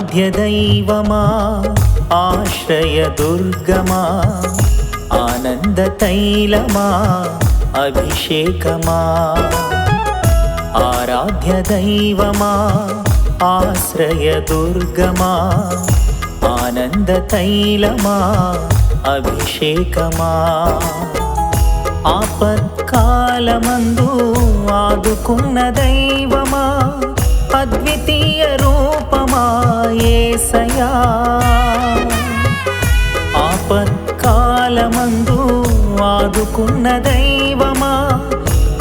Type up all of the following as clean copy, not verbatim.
ఆరాధ్య దైవమా ఆశ్రయ దుర్గమా ఆనంద తైలమా అభిషేకమా ఆరాధ్య దైవమా ఆశ్రయ దుర్గమా ఆనంద తైలమా అభిషేకమా ఆపత్కాలమందు ఆదుకున్న దైవమా అద్వితీయ రూపమా యేసయ్యా ఆపత్కాలమందు ఆదుకున్న దైవమా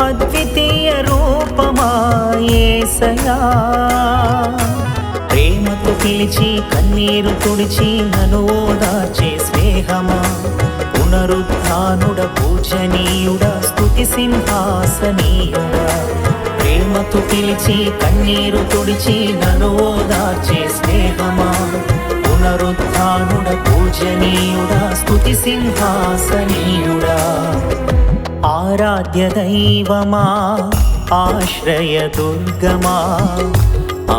అద్వితీయ రూపమా యేసయ్యా ప్రేమతో పిలిచి కన్నీరు తుడిచి నన్ను ఓదార్చే స్నేహమా పునరుత్థానుడ పూజనీయుడా స్తుతి సింహాసనీయుడా ప్రేమతో పిలిచి కన్నీరు తుడిచి నన్ను ఓదార్చే స్నేహమా పునరుత్థానుడ పూజనీయుడా స్తుతి సింహాసనీయుడా ఆరాధ్య దైవమా ఆశ్రయ దుర్గమా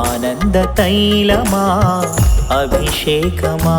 ఆనంద తైలమా అభిషేకమా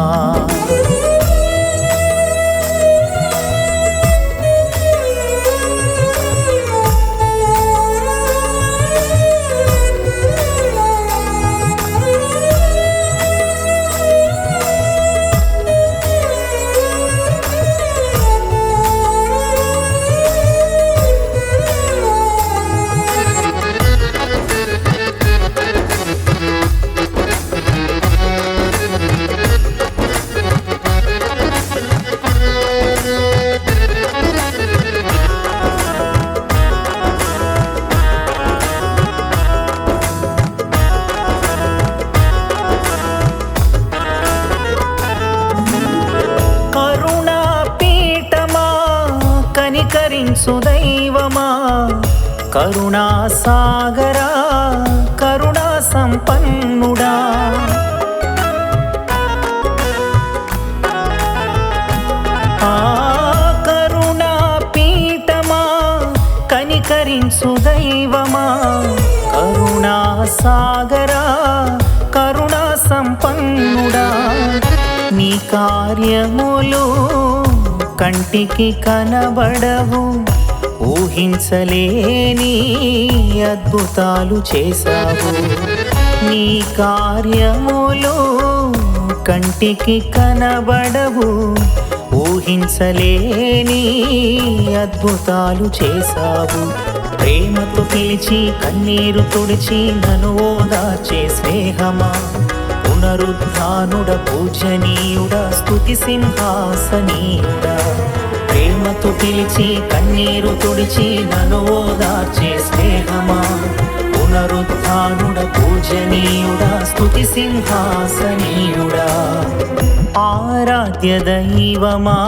కనికరించు దైవమా కరుణా సాగరా కరుణా సంపన్నుడా కరుణా పీఠమా కనికరించు దైవమా కరుణా సాగరా కరుణా సంపన్నుడా నీ కార్యములు కంటికి కనబడవు ఊహించలేని అద్భుతాలు చేశావు నీ కార్యములు కంటికి కనబడవు ఊహించలేని అద్భుతాలు చేశావు ప్రేమతో పిలిచి కన్నీరు తుడిచి నన్ను ఓదార్చే స్నేహమా పునరుద్ధానుడ పూజనీయుడా స్తుతి సింహాసనీయుడా ప్రేమతో పిలిచి కన్నీరు తుడిచి నన్ను ఓదార్చే స్నేహమా పునరుద్ధానుడ పూజనీయుడా స్తుతి సింహాసనీయుడా ఆరాధ్య దైవమా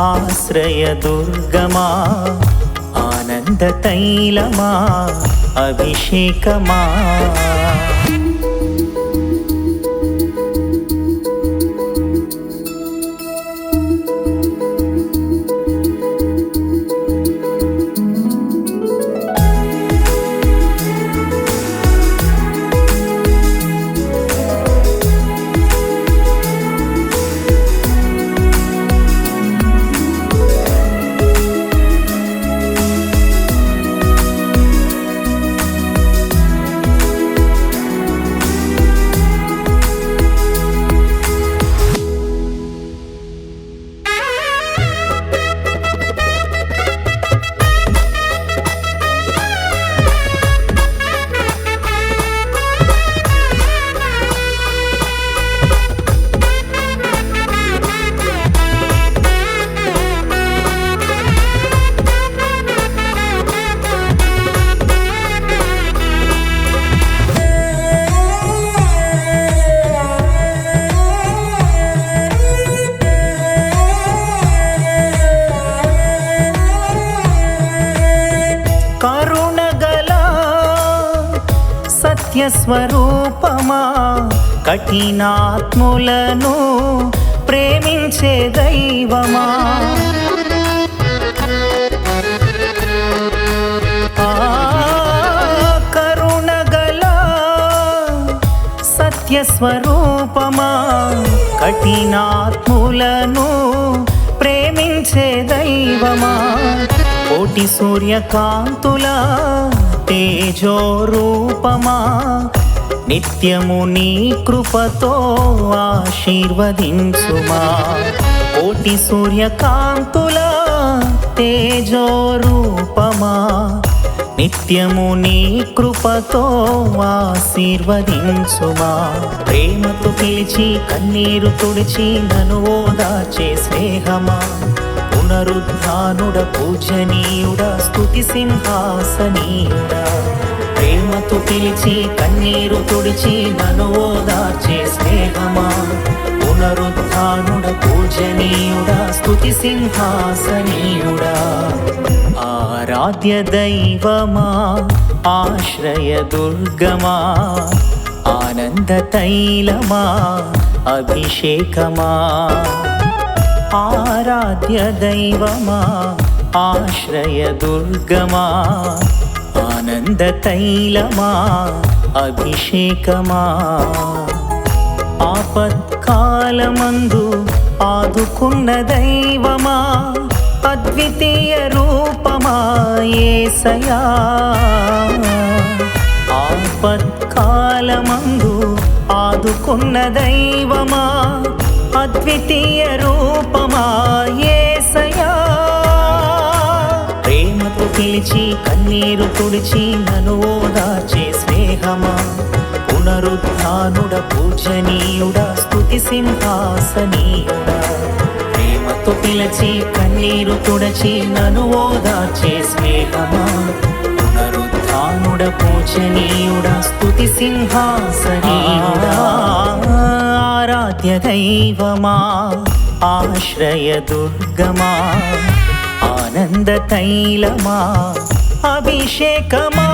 ఆశ్రయ దుర్గమా ఆనంద తైలమా అభిషేకమా స్వరూపమా కఠినాత్ములను ప్రేమించే దైవమా కరుణగల సత్య స్వరూపమా కఠినాత్ములను ప్రేమించే దైవమా కోటి సూర్యకాంతుల తేజోరూపమా నిత్యము నీ కృపతో ఆశీర్వదించుమా కోటి సూర్యకాంతుల తేజోరూపమా నిత్యము నీ కృపతో ఆశీర్వదించుమా ప్రేమతో పిలిచి కన్నీరు తుడిచి నన్ను ఓదార్చే స్నేహమా పునరుద్ధానుడ పూజనీయుడ స్తుతి సింహాసనీయుడా ప్రేమతో పిలిచి కన్నీరు తుడిచి నన్ను ఓదార్చే స్నేహమా పునరుద్ధానుడ పూజనీయుడా స్తుతి సింహాసనీయుడా ఆరాధ్య దైవమా ఆశ్రయ దుర్గమా ఆనంద తైలమా అభిషేకమా ఆరాధ్య దైవమా ఆశ్రయ దుర్గమా ఆనంద తైలమా అభిషేకమా ఆపత్కాలమందు ఆదుకున్న దైవమా అద్వితీయ రూపమా యేసయ్యా ఆపత్కాలమందు ఆదుకున్న దైవమా అద్వితీయ రూపమా యేసయ్యా ప్రేమతో పిలిచి కన్నీరు తుడిచి నన్ను ఓదార్చే స్నేహమా పునరుద్ధానుడ పూజనీయుడ స్తుతి సింహాసనీయుడా ప్రేమతో పిలిచి కన్నీరు తుడచి నన్ను ఓదార్చే స్నేహమా పునరుద్ధానుడ పూజనీయుడ స్తుతి సింహాసనీయుడా ఆరాధ్య దైవమా ఆశ్రయ దుర్గమా ఆనంద తైలమా అభిషేకమా